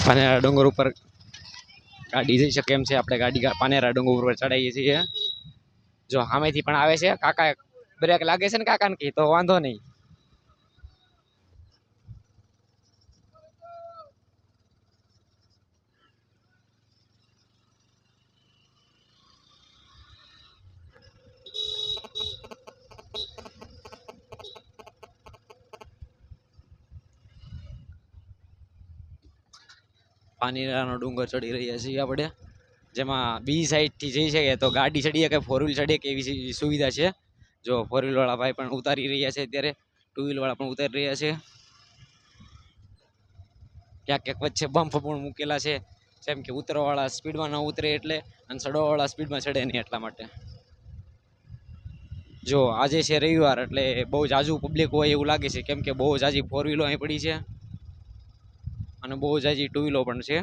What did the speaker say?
પાનેરા ડુંગર ઉપર ગાડી જઈ શકે એમ છે। આપણે ગાડી પાનેરા ડુંગર ઉપર ચડાવીએ છીએ। જો સામેથી પણ આવે છે। કાકા બ્રેક લાગે છે ને કાકા ને તો વાંધો નહીં। પાનેરાનો ડુંગર ચડી રહ્યા છીએ આપણે, જેમાં બી સાઈડ થી જઈ શકે તો ગાડી ચડી શકે, ફોર વ્હીલ ચડી શકે એવી સુવિધા છે। જો ફોર વ્હીલ વાળા ભાઈ પણ ઉતારી રહ્યા છે અત્યારે, ટુ વ્હીલ વાળા પણ ઉતારી રહ્યા છે। ક્યાંક ક્યાંક વચ્ચે બમ્પ પણ મૂકેલા છે, જેમ કે ઉતરવાવાળા સ્પીડમાં ન ઉતરે એટલે, અને ચડવાવાળા સ્પીડમાં ચડે નહીં એટલા માટે। જો આજે છે રવિવાર એટલે બહુ જાજુ પબ્લિક હોય એવું લાગે છે, કેમ કે બહુ જાજી ફોર વ્હીલો અહીં પડી છે અને બહુ જાજી ટુ વ્હીલો પણ છે।